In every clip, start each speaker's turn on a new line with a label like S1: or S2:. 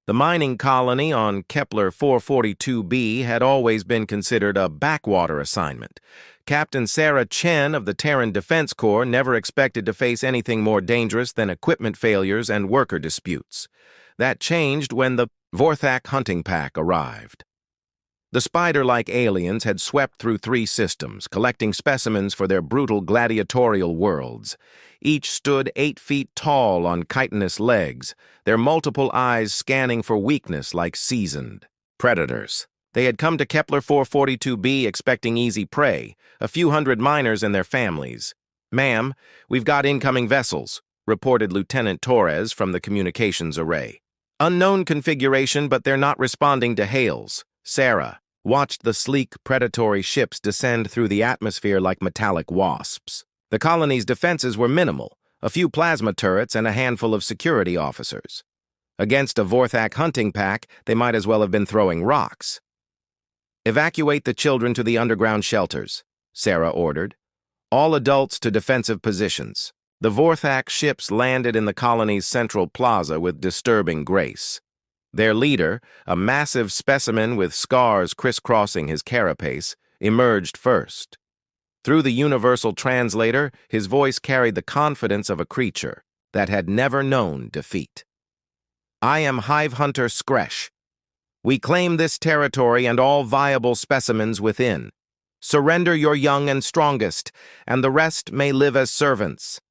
S1: The mining colony on Kepler 442b had always been considered a backwater assignment. Captain Sarah Chen of the Terran Defense Corps never expected to face anything more dangerous than equipment failures and worker disputes. That changed when the Vorthak hunting pack arrived. The spider-like aliens had swept through 3 systems, collecting specimens for their brutal gladiatorial worlds. Each stood 8 feet tall on chitinous legs, their multiple eyes scanning for weakness like seasoned predators. They had come to Kepler 442b expecting easy prey, a few hundred miners and their families. "Ma'am, we've got incoming vessels," reported Lieutenant Torres from the communications array. "Unknown configuration, but they're not responding to hails." Sarah watched the sleek, predatory ships descend through the atmosphere like metallic wasps. The colony's defenses were minimal, a few plasma turrets and a handful of security officers. Against a Vorthak hunting pack, they might as well have been throwing rocks. "Evacuate the children to the underground shelters," Sarah ordered. "All adults to defensive positions." The Vorthak ships landed in the colony's central plaza with disturbing grace. Their leader, a massive specimen with scars crisscrossing his carapace, emerged first. Through the universal translator, his voice carried the confidence of a creature that had never known defeat. "I am Hive Hunter Skresh. We claim this territory and all viable specimens within. Surrender your young and strongest, and the rest may live as servants."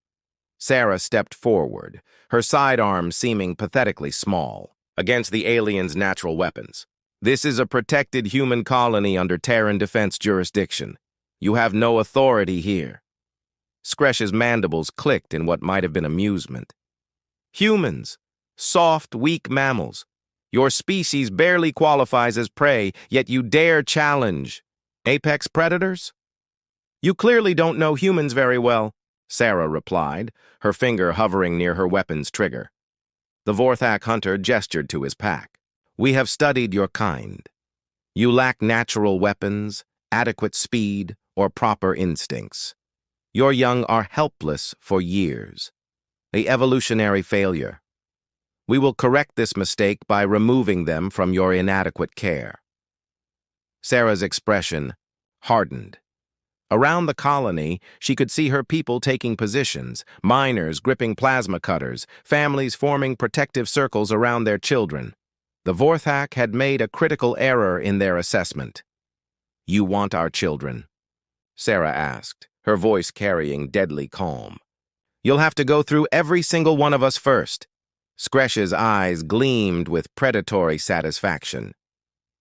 S1: Sarah stepped forward, her sidearms seeming pathetically small against the aliens' natural weapons. "This is a protected human colony under Terran defense jurisdiction. You have no authority here." Skresh's mandibles clicked in what might have been amusement. "Humans, soft, weak mammals. Your species barely qualifies as prey, yet you dare challenge. Apex predators?" "You clearly don't know humans very well," Sarah replied, her finger hovering near her weapon's trigger. The Vorthak hunter gestured to his pack. "We have studied your kind. You lack natural weapons, adequate speed, or proper instincts. Your young are helpless for years. A evolutionary failure. We will correct this mistake by removing them from your inadequate care." Sarah's expression hardened. Around the colony, she could see her people taking positions, miners gripping plasma cutters, families forming protective circles around their children. The Vorthak had made a critical error in their assessment. "You want our children?" Sarah asked, her voice carrying deadly calm. "You'll have to go through every single one of us first." Skresh's eyes gleamed with predatory satisfaction.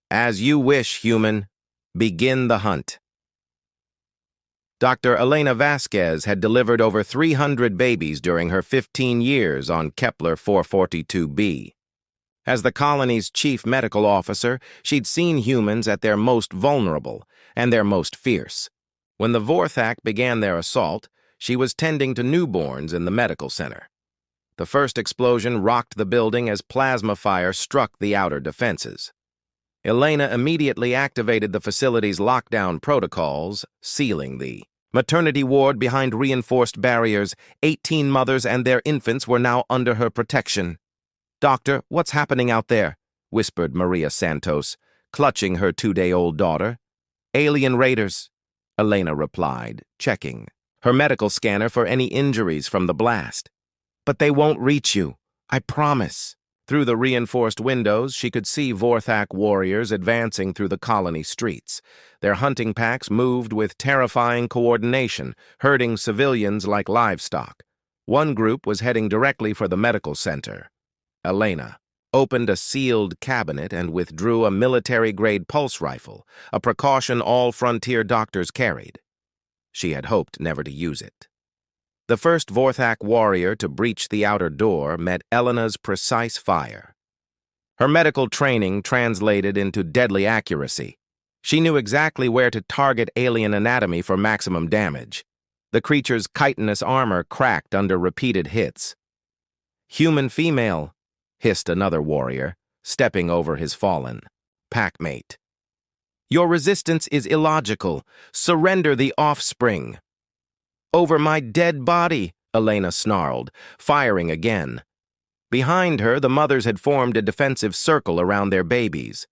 S1: "As you wish, human. Begin the hunt." Dr. Elena Vasquez had delivered over 300 babies during her 15 years on Kepler 442b. As the colony's chief medical officer, she'd seen humans at their most vulnerable and their most fierce. When the Vorthak began their assault, she was tending to newborns in the medical center. The first explosion rocked the building as plasma fire struck the outer defenses. Elena immediately activated the facility's lockdown protocols, sealing the maternity ward behind reinforced barriers. 18 mothers and their infants were now under her protection. "Doctor, what's happening out there?" whispered Maria Santos, clutching her 2-day-old daughter. "Alien raiders," Elena replied, checking her medical scanner for any injuries from the blast. "But they won't reach you, I promise." Through the reinforced windows, she could see Vorthak warriors advancing through the colony streets. Their hunting packs moved with terrifying coordination, herding civilians like livestock. One group was heading directly for the medical center. Elena opened a sealed cabinet and withdrew a military-grade pulse rifle, a precaution all frontier doctors carried. She had hoped never to use it. The first Vorthak warrior to breach the outer door met Elena's precise fire. Her medical training translated into deadly accuracy. She knew exactly where to target alien anatomy for maximum damage. The creature's chitinous armor cracked under repeated hits. "Human female," hissed another warrior, stepping over his fallen packmate. "Your resistance is illogical. Surrender the offspring." "Over my dead body," Elena snarled, firing again. Behind her, the mothers had formed a defensive circle around their babies.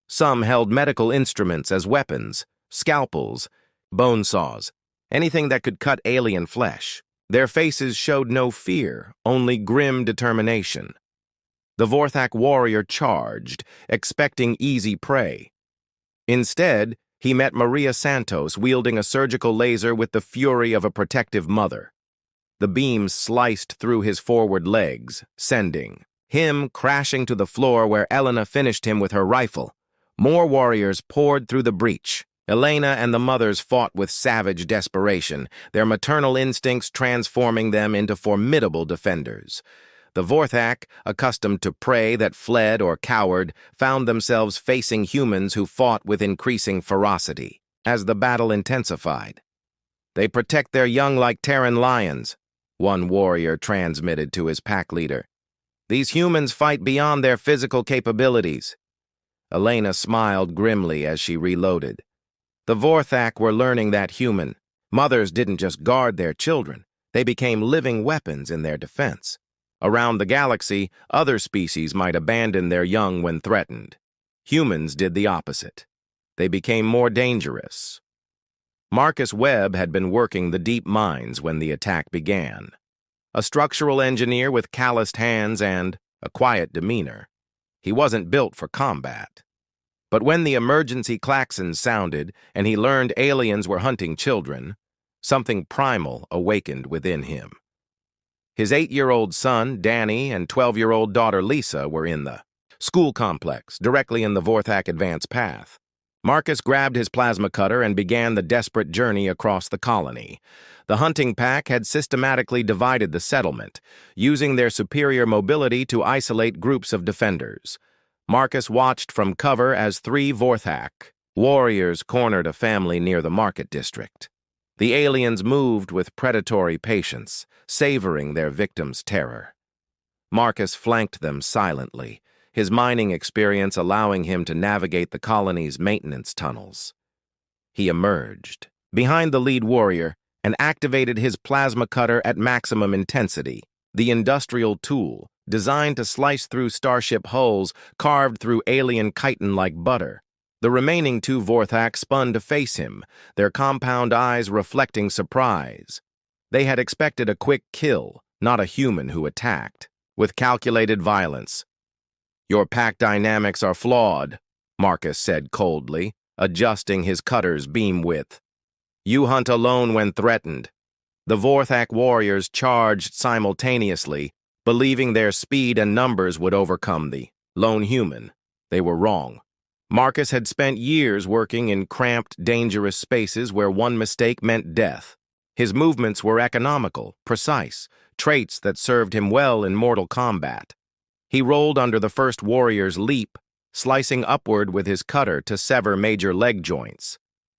S1: Some held medical instruments as weapons, scalpels, bone saws, anything that could cut alien flesh. Their faces showed no fear, only grim determination. The Vorthak warrior charged, expecting easy prey. Instead, he met Maria Santos wielding a surgical laser with the fury of a protective mother. The beam sliced through his forward legs, sending him crashing to the floor where Elena finished him with her rifle. More warriors poured through the breach. Elena and the mothers fought with savage desperation, their maternal instincts transforming them into formidable defenders. The Vorthak, accustomed to prey that fled or cowered, found themselves facing humans who fought with increasing ferocity. As the battle intensified, "They protect their young like Terran lions," one warrior transmitted to his pack leader. "These humans fight beyond their physical capabilities." Elena smiled grimly as she reloaded. The Vorthak were learning that human mothers didn't just guard their children, they became living weapons in their defense. Around the galaxy, other species might abandon their young when threatened. Humans did the opposite. They became more dangerous. Marcus Webb had been working the deep mines when the attack began. A structural engineer with calloused hands and a quiet demeanor. He wasn't built for combat. But when the emergency klaxons sounded and he learned aliens were hunting children, something primal awakened within him. His 8-year-old son, Danny, and 12-year-old daughter, Lisa, were in the school complex, directly in the Vorthak advance path. Marcus grabbed his plasma cutter and began the desperate journey across the colony. The hunting pack had systematically divided the settlement, using their superior mobility to isolate groups of defenders. Marcus watched from cover as 3 Vorthak warriors cornered a family near the market district. The aliens moved with predatory patience, savoring their victims' terror. Marcus flanked them silently, his mining experience allowing him to navigate the colony's maintenance tunnels. He emerged behind the lead warrior and activated his plasma cutter at maximum intensity, the industrial tool designed to slice through starship hulls carved through alien chitin like butter. The remaining 2 Vorthak spun to face him, their compound eyes reflecting surprise. They had expected a quick kill, not a human who attacked, with calculated violence. "Your pack dynamics are flawed," Marcus said coldly, adjusting his cutter's beam width. "You hunt alone when threatened." The Vorthak warriors charged simultaneously, believing their speed and numbers would overcome the lone human. They were wrong. Marcus had spent years working in cramped, dangerous spaces where one mistake meant death. His movements were economical, precise, traits that served him well in mortal combat. He rolled under the first warrior's leap, slicing upward with his cutter to sever major leg joints.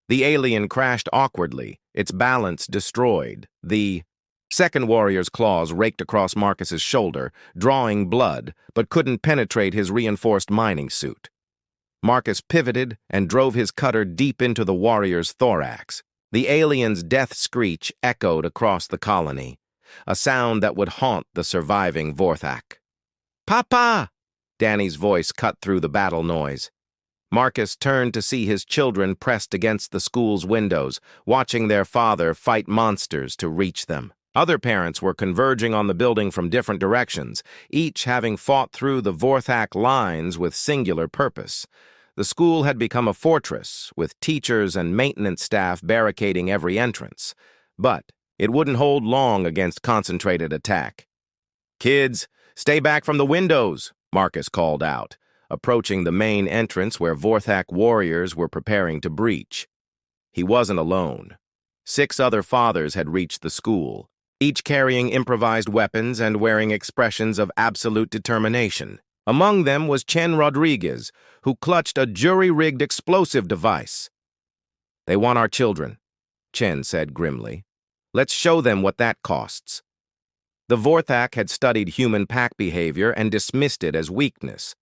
S1: The alien crashed awkwardly, its balance destroyed. The second warrior's claws raked across Marcus's shoulder, drawing blood, but couldn't penetrate his reinforced mining suit. Marcus pivoted and drove his cutter deep into the warrior's thorax. The alien's death screech echoed across the colony, a sound that would haunt the surviving Vorthak. "Papa!" Danny's voice cut through the battle noise. Marcus turned to see his children pressed against the school's windows, watching their father fight monsters to reach them. Other parents were converging on the building from different directions, each having fought through the Vorthak lines with singular purpose. The school had become a fortress, with teachers and maintenance staff barricading every entrance. But it wouldn't hold long against concentrated attack. "Kids, stay back from the windows," Marcus called out, approaching the main entrance where Vorthak warriors were preparing to breach. He wasn't alone. 6 other fathers had reached the school, each carrying improvised weapons and wearing expressions of absolute determination. Among them was Chen Rodriguez, who clutched a jury-rigged explosive device. "They want our children," Chen said grimly. "Let's show them what that costs." The Vorthak had studied human pack behavior and dismissed it as weakness.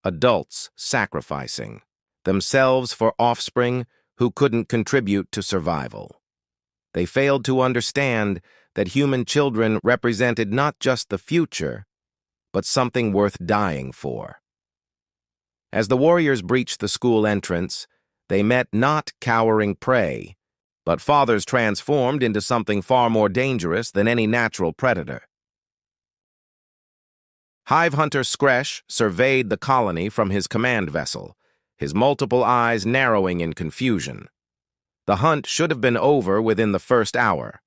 S1: Adults sacrificing themselves for offspring who couldn't contribute to survival. They failed to understand that human children represented not just the future, but something worth dying for. As the warriors breached the school entrance, they met not cowering prey, but fathers transformed into something far more dangerous than any natural predator. Hive Hunter Skresh surveyed the colony from his command vessel, his multiple eyes narrowing in confusion. The hunt should have been over within the first hour.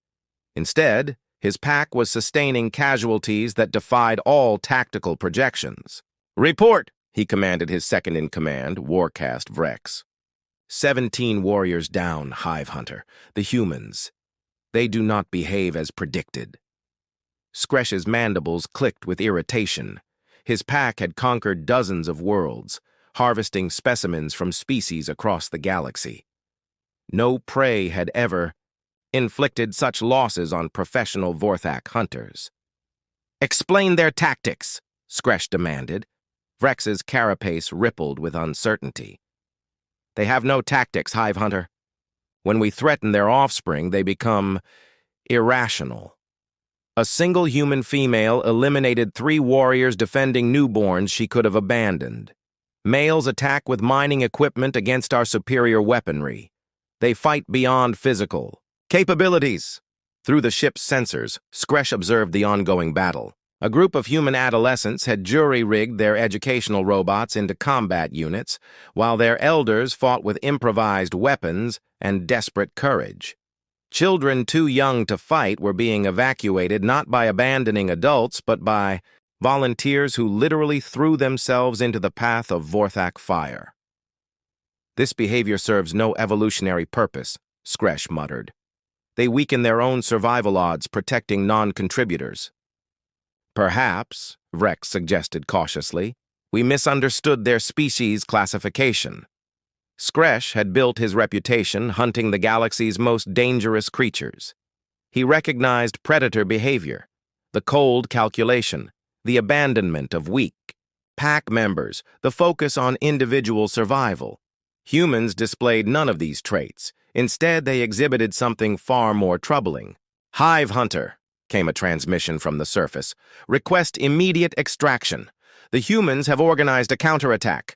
S1: Instead, his pack was sustaining casualties that defied all tactical projections. "Report!" he commanded his second-in-command, Warcast Vrex. 17 warriors down, Hive Hunter. The humans. They do not behave as predicted. Skresh's mandibles clicked with irritation. His pack had conquered dozens of worlds, harvesting specimens from species across the galaxy. No prey had ever inflicted such losses on professional Vorthak hunters. "Explain their tactics," Skresh demanded. Vrex's carapace rippled with uncertainty. "They have no tactics, Hive Hunter. When we threaten their offspring, they become irrational. A single human female eliminated 3 warriors defending newborns she could have abandoned. Males attack with mining equipment against our superior weaponry. They fight beyond physical capabilities." Through the ship's sensors, Skresh observed the ongoing battle. A group of human adolescents had jury-rigged their educational robots into combat units, while their elders fought with improvised weapons and desperate courage. Children too young to fight were being evacuated not by abandoning adults, but by volunteers who literally threw themselves into the path of Vorthak fire. "This behavior serves no evolutionary purpose," Skresh muttered. "They weaken their own survival odds protecting non-contributors." "Perhaps," Vrex suggested cautiously, "we misunderstood their species classification." Skresh had built his reputation hunting the galaxy's most dangerous creatures. He recognized predator behavior, the cold calculation, the abandonment of weak pack members, the focus on individual survival. Humans displayed none of these traits. Instead, they exhibited something far more troubling. "Hive Hunter," came a transmission from the surface. "Request immediate extraction. The humans have organized a counterattack.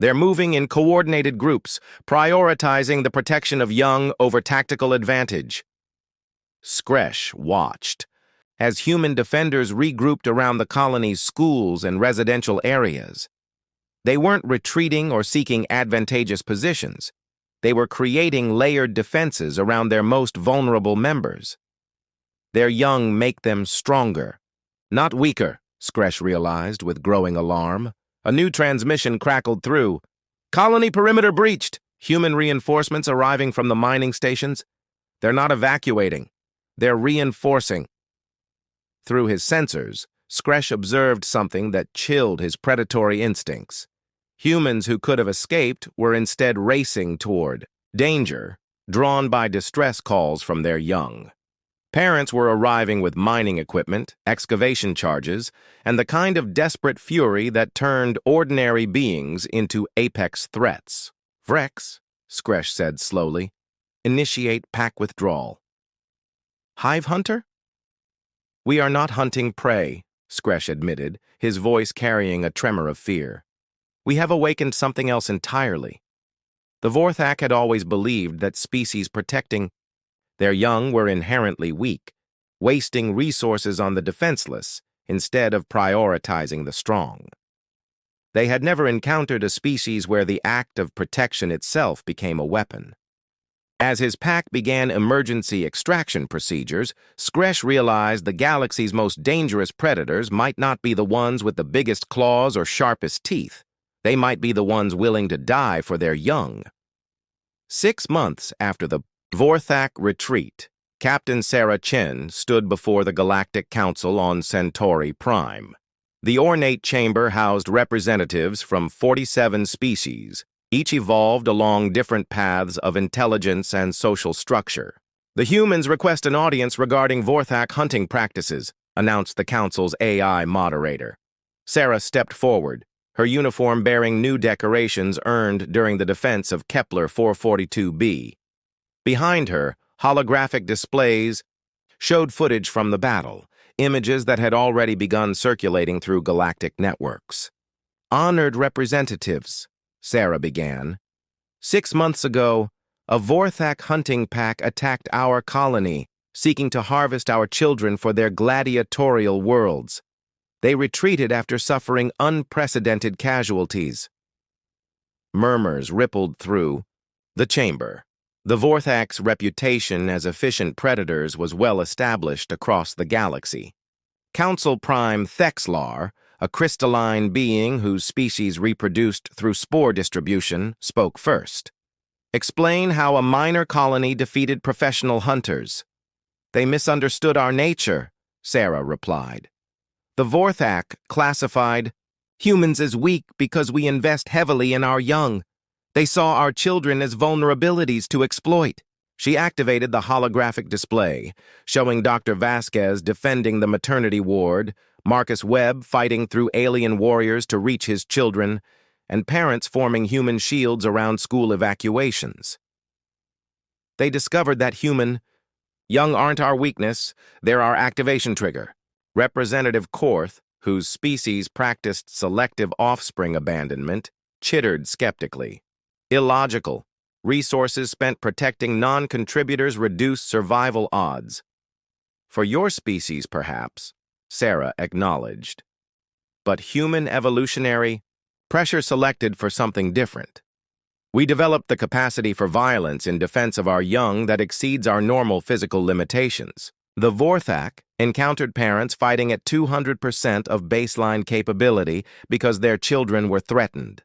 S1: They're moving in coordinated groups, prioritizing the protection of young over tactical advantage." Skresh watched as human defenders regrouped around the colony's schools and residential areas. They weren't retreating or seeking advantageous positions. They were creating layered defenses around their most vulnerable members. Their young make them stronger, not weaker, Skresh realized with growing alarm. A new transmission crackled through. "Colony perimeter breached. Human reinforcements arriving from the mining stations. They're not evacuating. They're reinforcing." Through his sensors, Skresh observed something that chilled his predatory instincts. Humans who could have escaped were instead racing toward danger, drawn by distress calls from their young. Parents were arriving with mining equipment, excavation charges, and the kind of desperate fury that turned ordinary beings into apex threats. "Vrex," Skresh said slowly, "initiate pack withdrawal." "Hive Hunter?" "We are not hunting prey," Skresh admitted, his voice carrying a tremor of fear. "We have awakened something else entirely. The Vorthak had always believed that species protecting their young were inherently weak, wasting resources on the defenseless instead of prioritizing the strong. They had never encountered a species where the act of protection itself became a weapon. As his pack began emergency extraction procedures, Skresh realized the galaxy's most dangerous predators might not be the ones with the biggest claws or sharpest teeth. They might be the ones willing to die for their young. 6 months after the Vorthak retreat, Captain Sarah Chen stood before the Galactic Council on Centauri Prime. The ornate chamber housed representatives from 47 species, each evolved along different paths of intelligence and social structure. "The humans request an audience regarding Vorthak hunting practices," announced the Council's AI moderator. Sarah stepped forward, her uniform bearing new decorations earned during the defense of Kepler 442b. Behind her, holographic displays showed footage from the battle, images that had already begun circulating through galactic networks. "Honored representatives," Sarah began. "6 months ago, a Vorthak hunting pack attacked our colony, seeking to harvest our children for their gladiatorial worlds. They retreated after suffering unprecedented casualties." Murmurs rippled through the chamber. The Vorthak's reputation as efficient predators was well established across the galaxy. Council Prime Thexlar, a crystalline being whose species reproduced through spore distribution, spoke first. "Explain how a minor colony defeated professional hunters." "They misunderstood our nature," Sarah replied. "The Vorthak classified humans as weak because we invest heavily in our young. They saw our children as vulnerabilities to exploit." She activated the holographic display, showing Dr. Vasquez defending the maternity ward, Marcus Webb fighting through alien warriors to reach his children, and parents forming human shields around school evacuations. "They discovered that young aren't our weakness, they're our activation trigger." Representative Korth, whose species practiced selective offspring abandonment, chittered skeptically. "Illogical. Resources spent protecting non-contributors reduce survival odds." "For your species, perhaps," Sarah acknowledged. "But human evolutionary pressure selected for something different. We developed the capacity for violence in defense of our young that exceeds our normal physical limitations." The Vorthak encountered parents fighting at 200% of baseline capability because their children were threatened.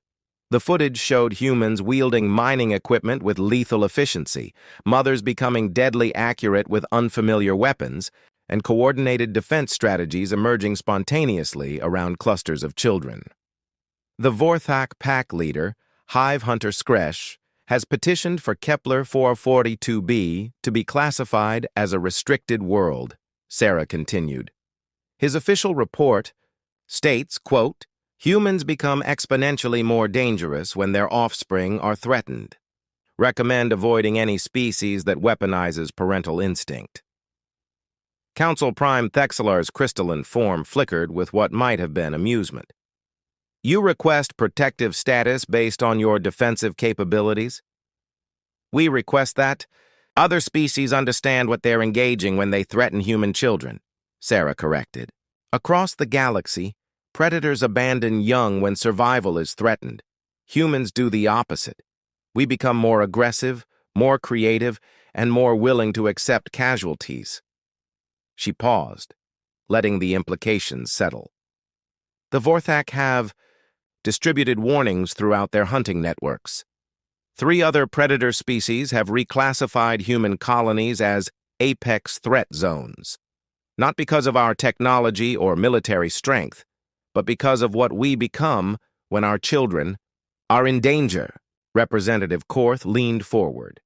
S1: The footage showed humans wielding mining equipment with lethal efficiency, mothers becoming deadly accurate with unfamiliar weapons, and coordinated defense strategies emerging spontaneously around clusters of children. The Vorthak pack leader, Hive Hunter Skresh, has petitioned for Kepler 442b to be classified as a restricted world, Sarah continued. His official report states, quote, "Humans become exponentially more dangerous when their offspring are threatened. Recommend avoiding any species that weaponizes parental instinct." Council Prime Thexlar's crystalline form flickered with what might have been amusement. "You request protective status based on your defensive capabilities?" "We request that other species understand what they're engaging when they threaten human children," Sarah corrected. "Across the galaxy, predators abandon young when survival is threatened. Humans do the opposite. We become more aggressive, more creative, and more willing to accept casualties." She paused, letting the implications settle. "The Vorthak have distributed warnings throughout their hunting networks. 3 other predator species have reclassified human colonies as apex threat zones, not because of our technology or military strength, but because of what we become when our children are in danger." Representative Korth leaned forward.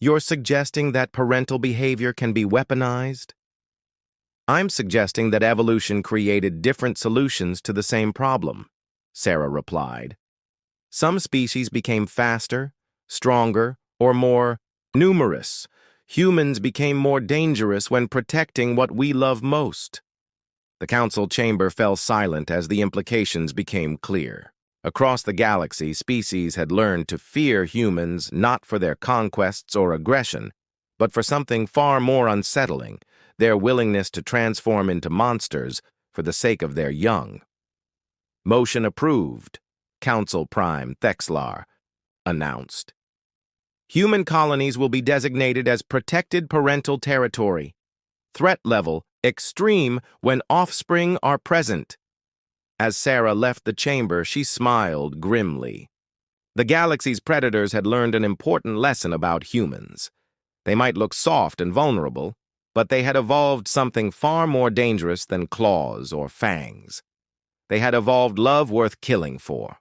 S1: "You're suggesting that parental behavior can be weaponized?" "I'm suggesting that evolution created different solutions to the same problem," Sarah replied. "Some species became faster, stronger, or more numerous. Humans became more dangerous when protecting what we love most." The council chamber fell silent as the implications became clear. Across the galaxy, species had learned to fear humans not for their conquests or aggression, but for something far more unsettling, their willingness to transform into monsters for the sake of their young. "Motion approved," Council Prime Thexlar announced. "Human colonies will be designated as protected parental territory. Threat level extreme when offspring are present." As Sarah left the chamber, she smiled grimly. The galaxy's predators had learned an important lesson about humans. They might look soft and vulnerable, but they had evolved something far more dangerous than claws or fangs. They had evolved love worth killing for.